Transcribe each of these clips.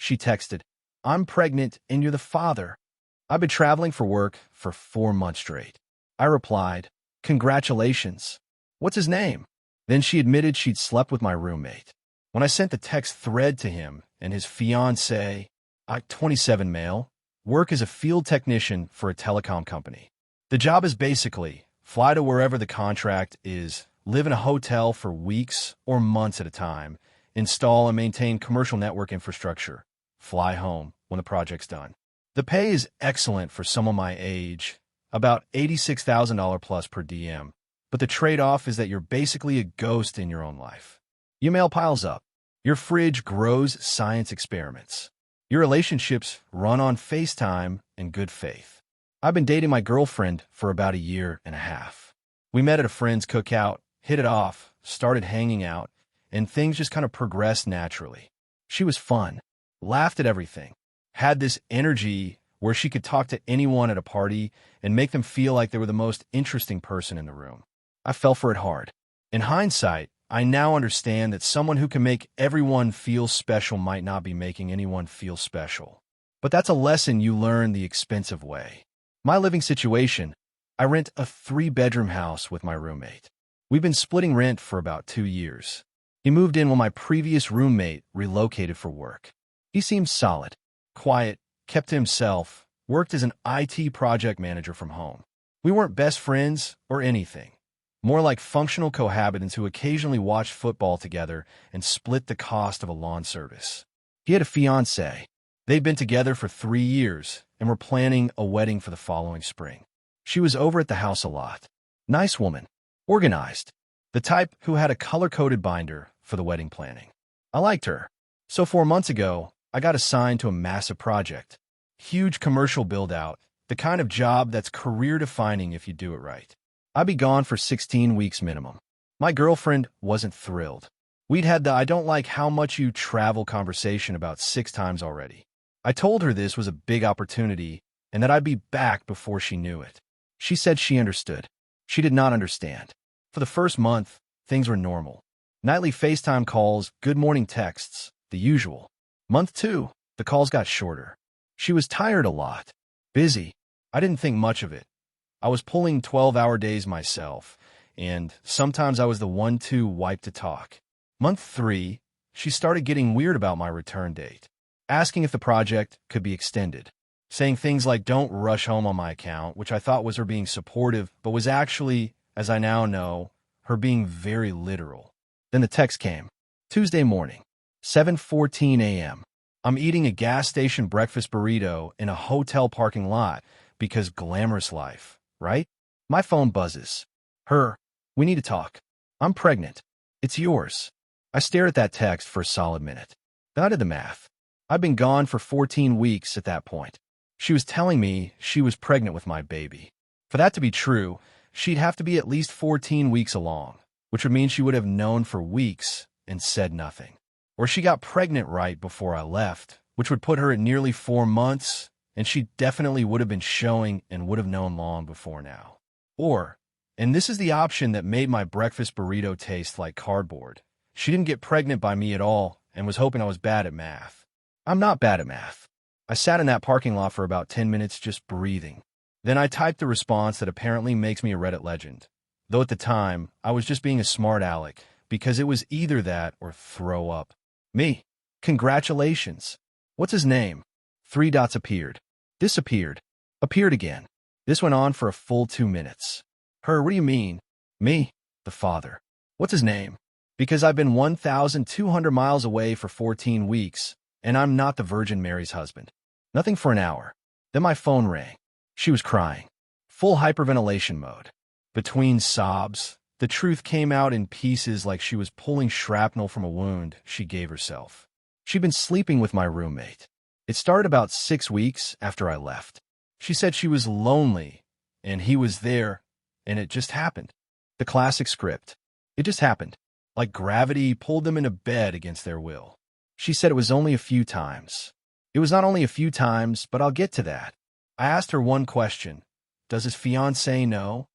She texted, "I'm pregnant and you're the father. I've been traveling for work for 4 months straight." I replied, "Congratulations. What's his name?" Then she admitted she'd slept with my roommate. When I sent the text thread to him and his fiancée, 27 male, work as a field technician for a telecom company. The job is basically fly to wherever the contract is, live in a hotel for weeks or months at a time, install and maintain commercial network infrastructure, fly home when the project's done. The pay is excellent for someone my age, about $86,000 plus per DM, but the trade-off is that you're basically a ghost in your own life. Your mail piles up. Your fridge grows science experiments. Your relationships run on FaceTime and good faith. I've been dating my girlfriend for about a year and a half. We met at a friend's cookout, hit it off, started hanging out, and things just kind of progressed naturally. She was fun, laughed at everything, had this energy where she could talk to anyone at a party and make them feel like they were the most interesting person in the room. I fell for it hard. In hindsight, I now understand that someone who can make everyone feel special might not be making anyone feel special. But that's a lesson you learn the expensive way. My living situation, I rent a 3-bedroom house with my roommate. We've been splitting rent for about 2 years. He moved in when my previous roommate relocated for work. He seemed solid, quiet, kept to himself, worked as an IT project manager from home. We weren't best friends or anything. More like functional cohabitants who occasionally watched football together and split the cost of a lawn service. He had a fiancée. They'd been together for 3 years and were planning a wedding for the following spring. She was over at the house a lot. Nice woman. Organized. The type who had a color-coded binder for the wedding planning. I liked her. So 4 months ago, I got assigned to a massive project. Huge commercial build-out, the kind of job that's career-defining if you do it right. I'd be gone for 16 weeks minimum. My girlfriend wasn't thrilled. We'd had the "I don't like how much you travel" conversation about 6 times already. I told her this was a big opportunity and that I'd be back before she knew it. She said she understood. She did not understand. For the first month, things were normal. Nightly FaceTime calls, good morning texts, the usual. Month 2, the calls got shorter. She was tired a lot. Busy. I didn't think much of it. I was pulling 12-hour days myself, and sometimes I was the one to wipe to talk. Month 3, she started getting weird about my return date, asking if the project could be extended, saying things like "don't rush home" on my account, which I thought was her being supportive, but was actually, as I now know, her being very literal. Then the text came. Tuesday morning, 7:14 a.m. I'm eating a gas station breakfast burrito in a hotel parking lot because glamorous life, right? My phone buzzes. Her, "We need to talk. I'm pregnant. It's yours." I stare at that text for a solid minute. Then I did the math. I'd been gone for 14 weeks at that point. She was telling me she was pregnant with my baby. For that to be true, she'd have to be at least 14 weeks along, which would mean she would have known for weeks and said nothing. Or she got pregnant right before I left, which would put her at nearly 4 months, and she definitely would have been showing and would have known long before now. Or, and this is the option that made my breakfast burrito taste like cardboard, she didn't get pregnant by me at all and was hoping I was bad at math. I'm not bad at math. I sat in that parking lot for about 10 minutes just breathing. Then I typed the response that apparently makes me a Reddit legend. Though at the time, I was just being a smart aleck, because it was either that or throw up. Me. Congratulations. What's his name? 3 dots appeared. Disappeared. Appeared again. This went on for a full 2 minutes. Her, what do you mean? Me. The father. What's his name? Because I've been 1,200 miles away for 14 weeks, and I'm not the Virgin Mary's husband. Nothing for an hour. Then my phone rang. She was crying. Full hyperventilation mode. Between sobs, the truth came out in pieces like she was pulling shrapnel from a wound she gave herself. She'd been sleeping with my roommate. It started about 6 weeks after I left. She said she was lonely, and he was there, and it just happened. The classic script. It just happened. Like gravity pulled them into bed against their will. She said it was only a few times. It was not only a few times, but I'll get to that. I asked her one question. Does his fiancée know?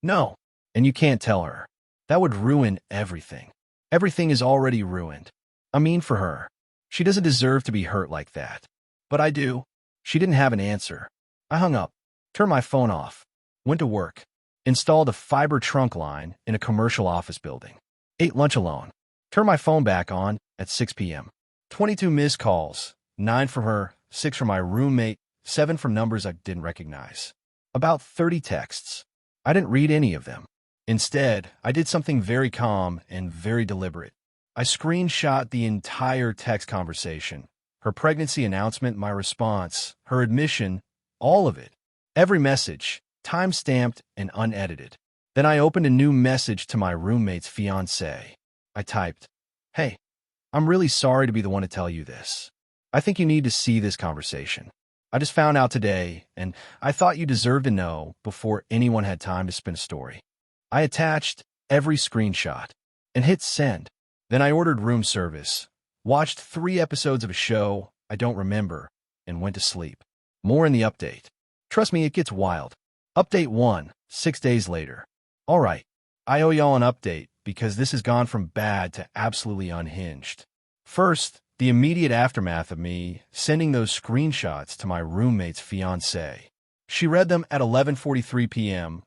No. And you can't tell her. That would ruin everything. Everything is already ruined. I mean for her. She doesn't deserve to be hurt like that. But I do. She didn't have an answer. I hung up, turned my phone off, went to work, installed a fiber trunk line in a commercial office building, ate lunch alone, turned my phone back on at 6 p.m. 22 missed calls, 9 from her, 6 from my roommate, 7 from numbers I didn't recognize. About 30 texts. I didn't read any of them. Instead, I did something very calm and very deliberate. I screenshot the entire text conversation, her pregnancy announcement, my response, her admission, all of it. Every message, time-stamped and unedited. Then I opened a new message to my roommate's fiancée. I typed, "Hey, I'm really sorry to be the one to tell you this. I think you need to see this conversation. I just found out today, and I thought you deserved to know before anyone had time to spin a story." I attached every screenshot and hit send. Then I ordered room service, watched 3 episodes of a show I don't remember, and went to sleep. More in the update. Trust me, it gets wild. Update 1, 6 days later. All right, I owe y'all an update because this has gone from bad to absolutely unhinged. First, the immediate aftermath of me sending those screenshots to my roommate's fiancée. She read them at 11:43 p.m.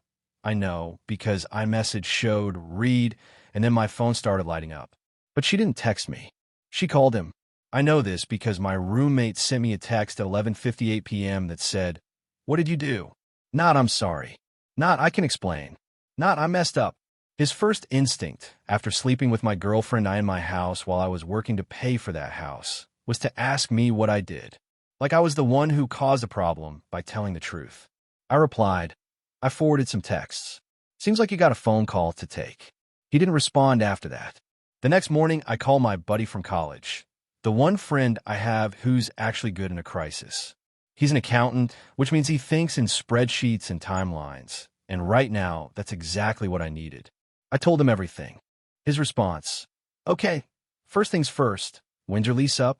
I know, because iMessage showed read, and then my phone started lighting up. But she didn't text me. She called him. I know this because my roommate sent me a text at 11:58 p.m. that said, "What did you do?" Not "I'm sorry." Not "I can explain." Not "I messed up." His first instinct, after sleeping with my girlfriend in my house while I was working to pay for that house, was to ask me what I did. Like I was the one who caused the problem by telling the truth. I replied, "I forwarded some texts. Seems like you got a phone call to take." He didn't respond after that. The next morning, I called my buddy from college, the one friend I have who's actually good in a crisis. He's an accountant, which means he thinks in spreadsheets and timelines. And right now, that's exactly what I needed. I told him everything. His response, "Okay, first things first, when's your lease up?"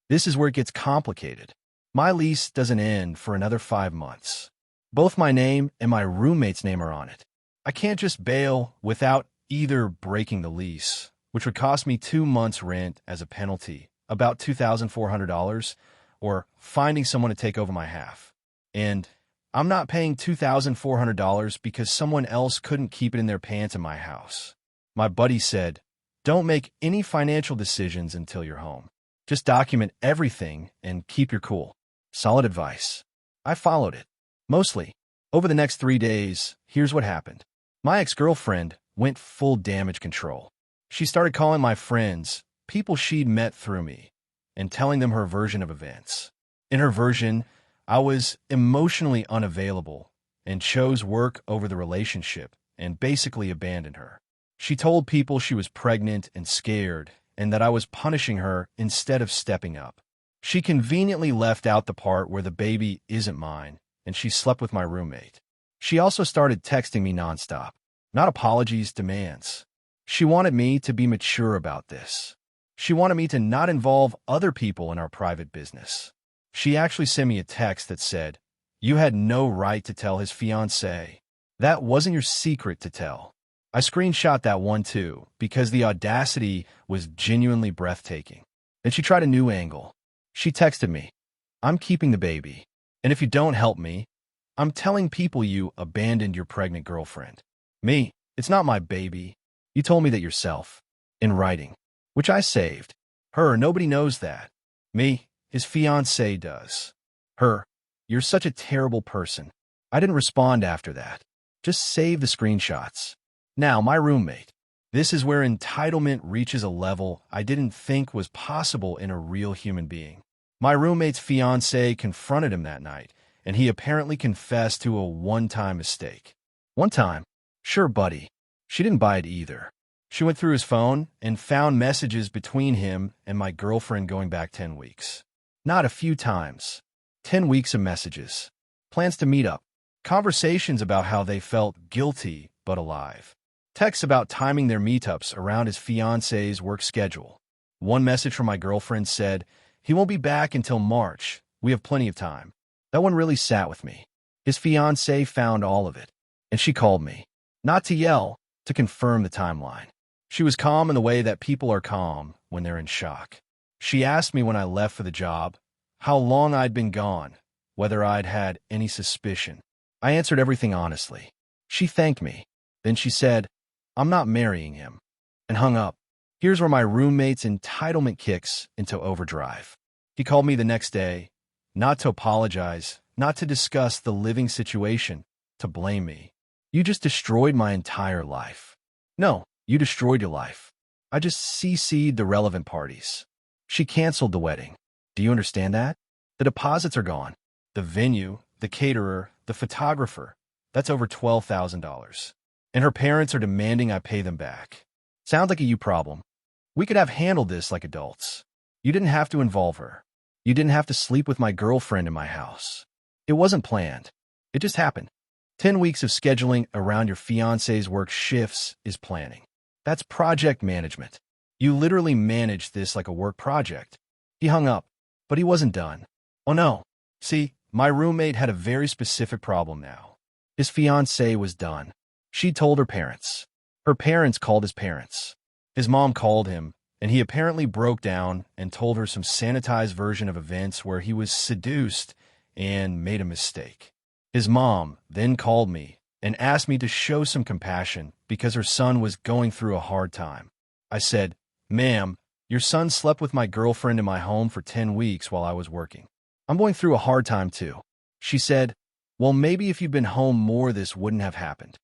This is where it gets complicated. My lease doesn't end for another 5 months. Both my name and my roommate's name are on it. I can't just bail without either breaking the lease, which would cost me 2 months' rent as a penalty, about $2,400, or finding someone to take over my half. And I'm not paying $2,400 because someone else couldn't keep it in their pants in my house. My buddy said, "Don't make any financial decisions until you're home. Just document everything and keep your cool." Solid advice. I followed it. Mostly. Over the next 3 days, here's what happened. My ex-girlfriend went full damage control. She started calling my friends, people she'd met through me, and telling them her version of events. In her version, I was emotionally unavailable and chose work over the relationship and basically abandoned her. She told people she was pregnant and scared and that I was punishing her instead of stepping up. She conveniently left out the part where the baby isn't mine and she slept with my roommate. She also started texting me nonstop. Not apologies, demands. She wanted me to be mature about this. She wanted me to not involve other people in our private business. She actually sent me a text that said, "You had no right to tell his fiancée. That wasn't your secret to tell." I screenshot that one too, because the audacity was genuinely breathtaking. Then she tried a new angle. She texted me, "I'm keeping the baby. And if you don't help me, I'm telling people you abandoned your pregnant girlfriend." Me, "It's not my baby. You told me that yourself." In writing, which I saved. Her, "Nobody knows that." Me, "His fiancée does." Her, "You're such a terrible person." I didn't respond after that. Just save the screenshots. Now, my roommate. This is where entitlement reaches a level I didn't think was possible in a real human being. My roommate's fiancée confronted him that night, and he apparently confessed to a one-time mistake. One time? Sure, buddy. She didn't buy it either. She went through his phone and found messages between him and my girlfriend going back 10 weeks. Not a few times. 10 weeks of messages. Plans to meet up. Conversations about how they felt guilty but alive. Texts about timing their meetups around his fiancée's work schedule. One message from my girlfriend said, "He won't be back until March. We have plenty of time." That one really sat with me. His fiancée found all of it, and she called me. Not to yell, to confirm the timeline. She was calm in the way that people are calm when they're in shock. She asked me when I left for the job, how long I'd been gone, whether I'd had any suspicion. I answered everything honestly. She thanked me. Then she said, "I'm not marrying him," and hung up. Here's where my roommate's entitlement kicks into overdrive. He called me the next day, not to apologize, not to discuss the living situation, to blame me. "You just destroyed my entire life." "No, you destroyed your life. I just CC'd the relevant parties." She canceled the wedding. Do you understand that? The deposits are gone. The venue, the caterer, the photographer, that's over $12,000. And her parents are demanding I pay them back. Sounds like a you problem. We could have handled this like adults. You didn't have to involve her. You didn't have to sleep with my girlfriend in my house. It wasn't planned. It just happened. 10 weeks of scheduling around your fiancé's work shifts is planning. That's project management. You literally managed this like a work project. He hung up, but he wasn't done. Oh no. See, my roommate had a very specific problem now. His fiancée was done. She told her parents. Her parents called his parents. His mom called him, and he apparently broke down and told her some sanitized version of events where he was seduced and made a mistake. His mom then called me and asked me to show some compassion because her son was going through a hard time. I said, "Ma'am, your son slept with my girlfriend in my home for 10 weeks while I was working. I'm going through a hard time too." She said, "Well, maybe if you'd been home more, this wouldn't have happened."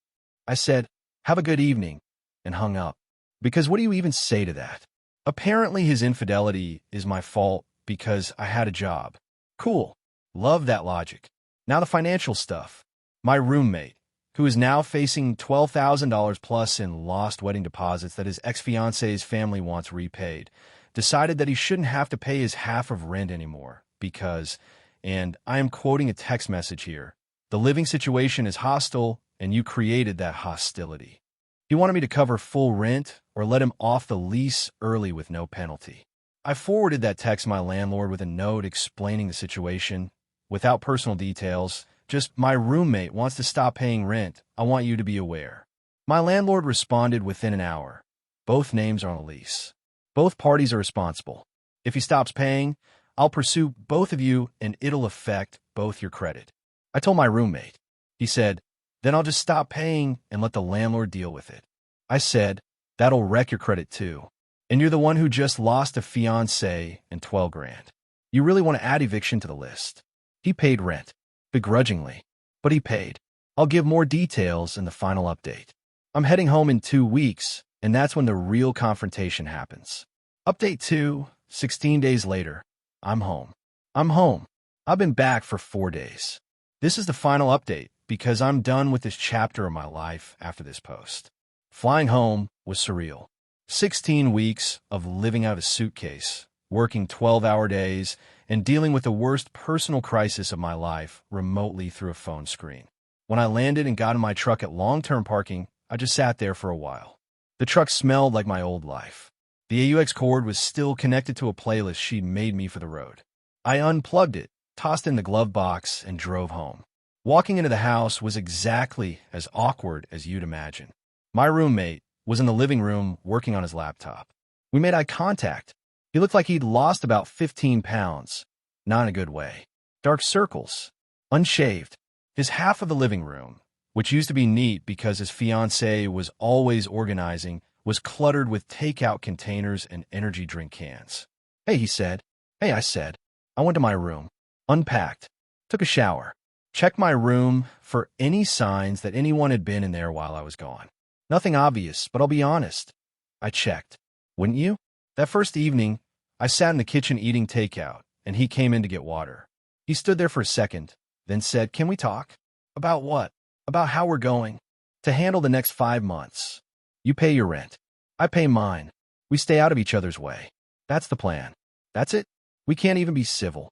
I said, "Have a good evening," and hung up. Because what do you even say to that? Apparently his infidelity is my fault because I had a job. Cool. Love that logic. Now the financial stuff. My roommate, who is now facing $12,000 plus in lost wedding deposits that his ex-fiancé's family wants repaid, decided that he shouldn't have to pay his half of rent anymore because, and I am quoting a text message here, "The living situation is hostile and you created that hostility." He wanted me to cover full rent or let him off the lease early with no penalty. I forwarded that text to my landlord with a note explaining the situation, without personal details, just "My roommate wants to stop paying rent. I want you to be aware." My landlord responded within an hour. "Both names are on a lease. Both parties are responsible. If he stops paying, I'll pursue both of you and it'll affect both your credit." I told my roommate. He said, "Then I'll just stop paying and let the landlord deal with it." I said, "That'll wreck your credit too. And you're the one who just lost a fiancé and 12 grand. You really want to add eviction to the list." He paid rent, begrudgingly, but he paid. I'll give more details in the final update. I'm heading home in 2 weeks, and that's when the real confrontation happens. Update 2, 16 days later. I'm home. I'm home. I've been back for 4 days. This is the final update because I'm done with this chapter of my life after this post. Flying home was surreal. 16 weeks of living out of a suitcase, working 12-hour days, and dealing with the worst personal crisis of my life remotely through a phone screen. When I landed and got in my truck at long-term parking, I just sat there for a while. The truck smelled like my old life. The AUX cord was still connected to a playlist she'd made me for the road. I unplugged it, tossed it in the glove box, and drove home. Walking into the house was exactly as awkward as you'd imagine. My roommate was in the living room working on his laptop. We made eye contact. He looked like he'd lost about 15 pounds. Not in a good way. Dark circles. Unshaved. His half of the living room, which used to be neat because his fiancée was always organizing, was cluttered with takeout containers and energy drink cans. "Hey," he said. "Hey," I said. I went to my room, unpacked, took a shower, checked my room for any signs that anyone had been in there while I was gone. Nothing obvious, but I'll be honest. I checked. Wouldn't you? That first evening, I sat in the kitchen eating takeout, and he came in to get water. He stood there for a second, then said, "Can we talk?" "About what?" "About how we're going to handle the next 5 months. You pay your rent. I pay mine. We stay out of each other's way. That's the plan. That's it? We can't even be civil."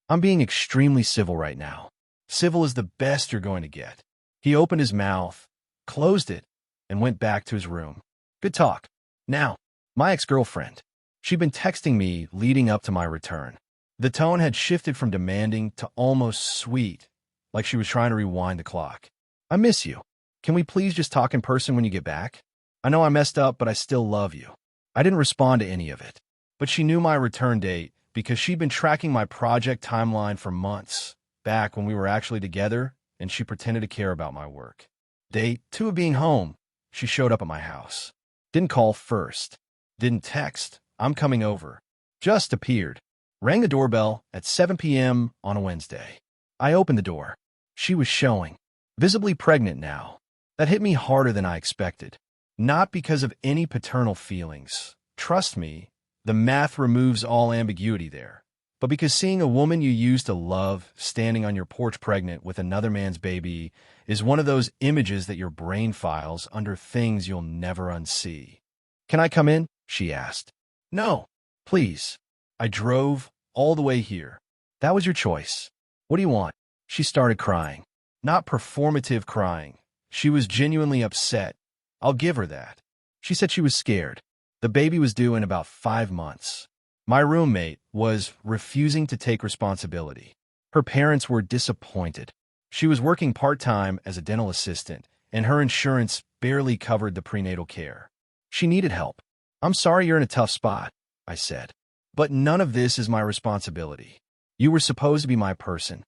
I'm being extremely civil right now. Civil is the best you're going to get. He opened his mouth, closed it, and went back to his room. Good talk. Now, my ex-girlfriend. She'd been texting me leading up to my return. The tone had shifted from demanding to almost sweet, like she was trying to rewind the clock. "I miss you. Can we please just talk in person when you get back? I know I messed up, but I still love you." I didn't respond to any of it. But she knew my return date because she'd been tracking my project timeline for months, back when we were actually together, and she pretended to care about my work. Day 2 of being home, she showed up at my house. Didn't call first. Didn't text, "I'm coming over." Just appeared. Rang the doorbell at 7 p.m. on a Wednesday. I opened the door. She was showing. Visibly pregnant now. That hit me harder than I expected. Not because of any paternal feelings. Trust me, the math removes all ambiguity there. But because seeing a woman you used to love standing on your porch pregnant with another man's baby is one of those images that your brain files under things you'll never unsee. "Can I come in?" she asked. "No, please. I drove all the way here." "That was your choice. What do you want?" She started crying. Not performative crying. She was genuinely upset. I'll give her that. She said she was scared. The baby was due in about 5 months. My roommate was refusing to take responsibility. Her parents were disappointed. She was working part-time as a dental assistant, and her insurance barely covered the prenatal care. She needed help. "I'm sorry you're in a tough spot," I said. "But none of this is my responsibility. You were supposed to be my person.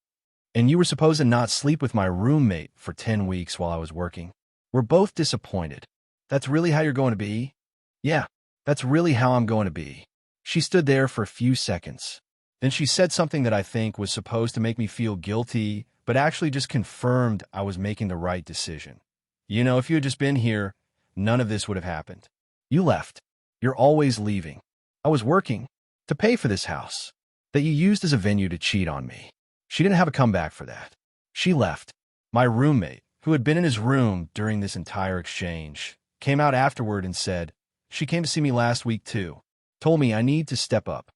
And you were supposed to not sleep with my roommate for 10 weeks while I was working. We're both disappointed." "That's really how you're going to be?" "Yeah, that's really how I'm going to be." She stood there for a few seconds. Then she said something that I think was supposed to make me feel guilty, but actually just confirmed I was making the right decision. "You know, if you had just been here, none of this would have happened. You left. You're always leaving. I was working to pay for this house that you used as a venue to cheat on me." She didn't have a comeback for that. She left. My roommate, who had been in his room during this entire exchange, came out afterward and said, "She came to see me last week too. Told me I need to step up."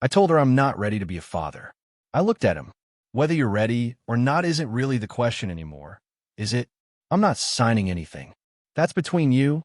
I told her I'm not ready to be a father. I looked at him. Whether you're ready or not isn't really the question anymore, is it? I'm not signing anything. That's between you,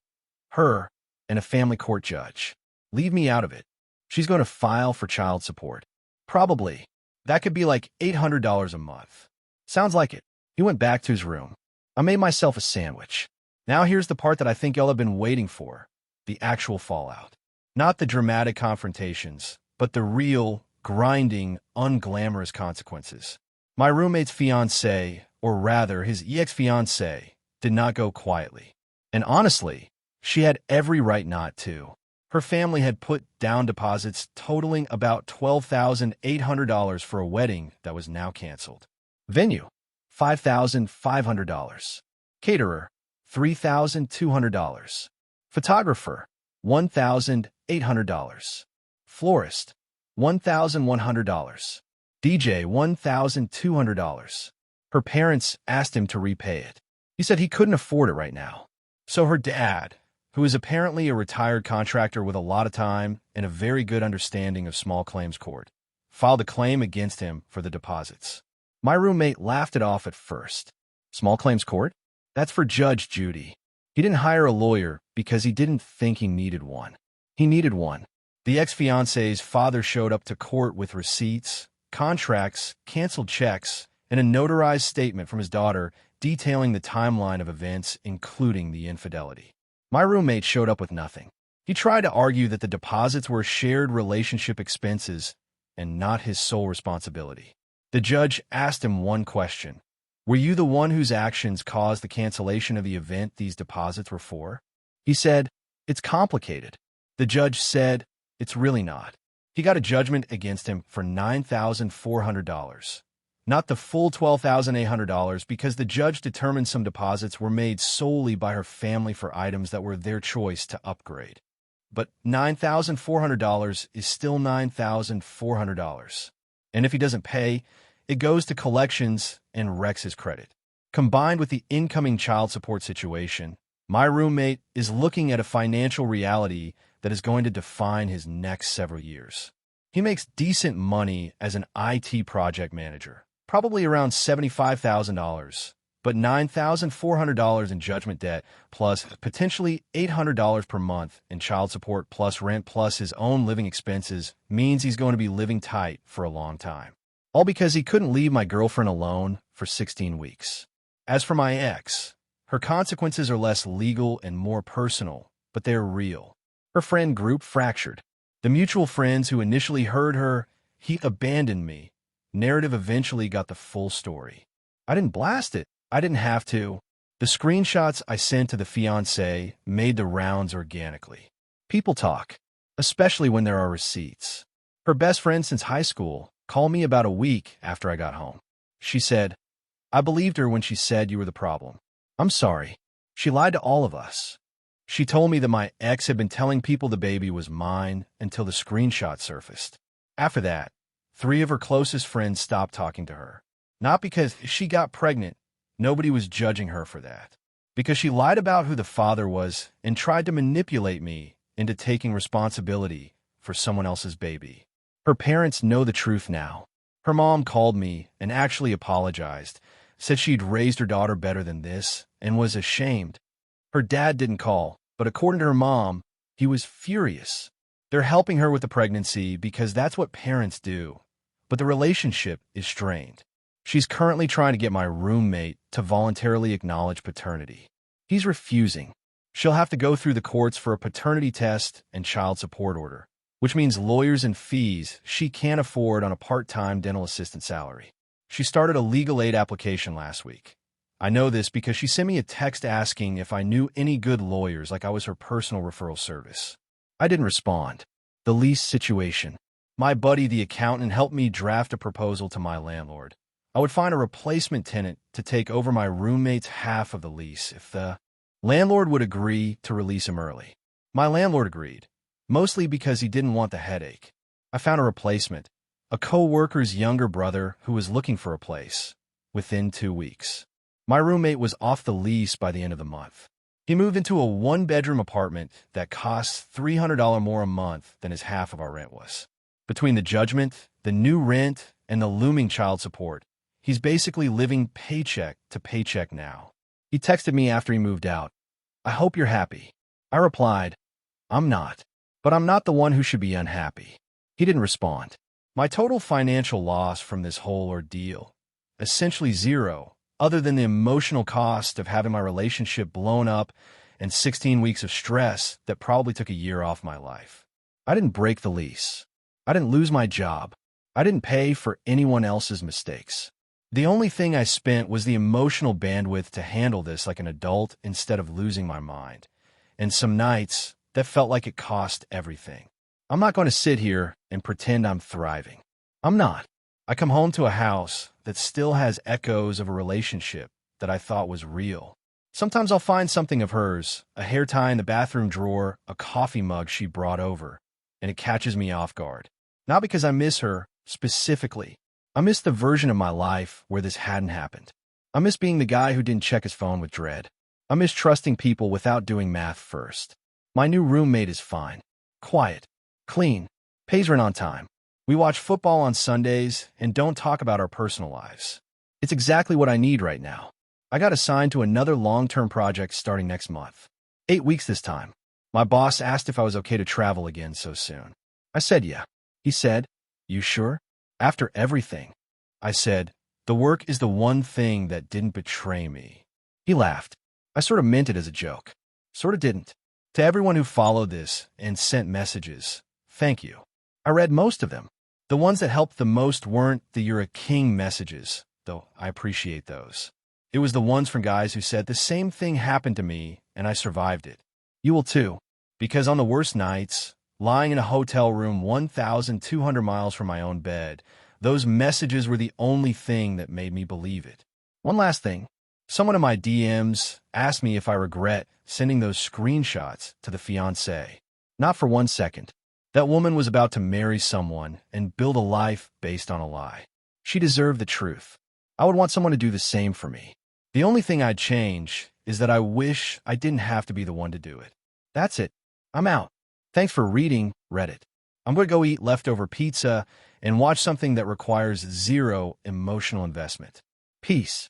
her, and a family court judge. Leave me out of it. She's going to file for child support. Probably. That could be like $800 a month. Sounds like it. He went back to his room. I made myself a sandwich. Now here's the part that I think y'all have been waiting for. The actual fallout. Not the dramatic confrontations, but the real, grinding, unglamorous consequences. My roommate's fiancée, or rather his ex-fiancée, did not go quietly. And honestly, she had every right not to. Her family had put down deposits totaling about $12,800 for a wedding that was now canceled. Venue, $5,500. Caterer, $3,200. Photographer, $1,800. Florist, $1,100. DJ, $1,200. Her parents asked him to repay it. He said he couldn't afford it right now. So her dad, who is apparently a retired contractor with a lot of time and a very good understanding of small claims court, filed a claim against him for the deposits. My roommate laughed it off at first. Small claims court? That's for Judge Judy. He didn't hire a lawyer because he didn't think he needed one. He needed one. The ex-fiancé's father showed up to court with receipts, contracts, canceled checks, and a notarized statement from his daughter detailing the timeline of events, including the infidelity. My roommate showed up with nothing. He tried to argue that the deposits were shared relationship expenses and not his sole responsibility. The judge asked him one question. "Were you the one whose actions caused the cancellation of the event these deposits were for?" He said, "It's complicated." The judge said, "It's really not." He got a judgment against him for $9,400. Not the full $12,800 because the judge determined some deposits were made solely by her family for items that were their choice to upgrade. But $9,400 is still $9,400. And if he doesn't pay, it goes to collections and wrecks his credit. Combined with the incoming child support situation, my roommate is looking at a financial reality that is going to define his next several years. He makes decent money as an IT project manager, probably around $75,000, but $9,400 in judgment debt, plus potentially $800 per month in child support plus rent plus his own living expenses means he's going to be living tight for a long time. All because he couldn't leave my girlfriend alone for 16 weeks. As for my ex, her consequences are less legal and more personal, but they're real. Her friend group fractured. The mutual friends who initially heard her, he abandoned me. Narrative eventually got the full story. I didn't blast it. I didn't have to. The screenshots I sent to the fiancé made the rounds organically. People talk, especially when there are receipts. Her best friend since high school called me about a week after I got home. She said, "I believed her when she said you were the problem. I'm sorry. She lied to all of us." She told me that my ex had been telling people the baby was mine until the screenshot surfaced. After that, 3 of her closest friends stopped talking to her. Not because she got pregnant. Nobody was judging her for that. Because she lied about who the father was and tried to manipulate me into taking responsibility for someone else's baby. Her parents know the truth now. Her mom called me and actually apologized, said she'd raised her daughter better than this, and was ashamed. Her dad didn't call, but according to her mom, he was furious. They're helping her with the pregnancy because that's what parents do, but the relationship is strained. She's currently trying to get my roommate to voluntarily acknowledge paternity. He's refusing. She'll have to go through the courts for a paternity test and child support order, which means lawyers and fees she can't afford on a part-time dental assistant salary. She started a legal aid application last week. I know this because she sent me a text asking if I knew any good lawyers, like I was her personal referral service. I didn't respond. The lease situation. My buddy, the accountant, helped me draft a proposal to my landlord. I would find a replacement tenant to take over my roommate's half of the lease if the landlord would agree to release him early. My landlord agreed, mostly because he didn't want the headache. I found a replacement, a co-worker's younger brother who was looking for a place, within 2 weeks. My roommate was off the lease by the end of the month. He moved into a 1-bedroom apartment that costs $300 more a month than his half of our rent was. Between the judgment, the new rent, and the looming child support, he's basically living paycheck to paycheck now. He texted me after he moved out. "I hope you're happy." I replied, "I'm not. But I'm not the one who should be unhappy." He didn't respond. My total financial loss from this whole ordeal, essentially zero, other than the emotional cost of having my relationship blown up and 16 weeks of stress that probably took a year off my life. I didn't break the lease. I didn't lose my job. I didn't pay for anyone else's mistakes. The only thing I spent was the emotional bandwidth to handle this like an adult instead of losing my mind. And some nights, that felt like it cost everything. I'm not going to sit here and pretend I'm thriving. I'm not. I come home to a house that still has echoes of a relationship that I thought was real. Sometimes I'll find something of hers, a hair tie in the bathroom drawer, a coffee mug she brought over, and it catches me off guard. Not because I miss her, specifically. I miss the version of my life where this hadn't happened. I miss being the guy who didn't check his phone with dread. I miss trusting people without doing math first. My new roommate is fine. Quiet. Clean. Pays rent on time. We watch football on Sundays and don't talk about our personal lives. It's exactly what I need right now. I got assigned to another long-term project starting next month. 8 weeks this time. My boss asked if I was okay to travel again so soon. I said yeah. He said, "You sure?" After everything. I said, "The work is the one thing that didn't betray me." He laughed. I sort of meant it as a joke. Sort of didn't. To everyone who followed this and sent messages, thank you. I read most of them. The ones that helped the most weren't the "you're a king" messages, though I appreciate those. It was the ones from guys who said the same thing happened to me and I survived it. You will too, because on the worst nights, lying in a hotel room 1,200 miles from my own bed, those messages were the only thing that made me believe it. One last thing. Someone in my DMs asked me if I regret sending those screenshots to the fiancé. Not for 1 second. That woman was about to marry someone and build a life based on a lie. She deserved the truth. I would want someone to do the same for me. The only thing I'd change is that I wish I didn't have to be the one to do it. That's it. I'm out. Thanks for reading Reddit. I'm going to go eat leftover pizza and watch something that requires zero emotional investment. Peace.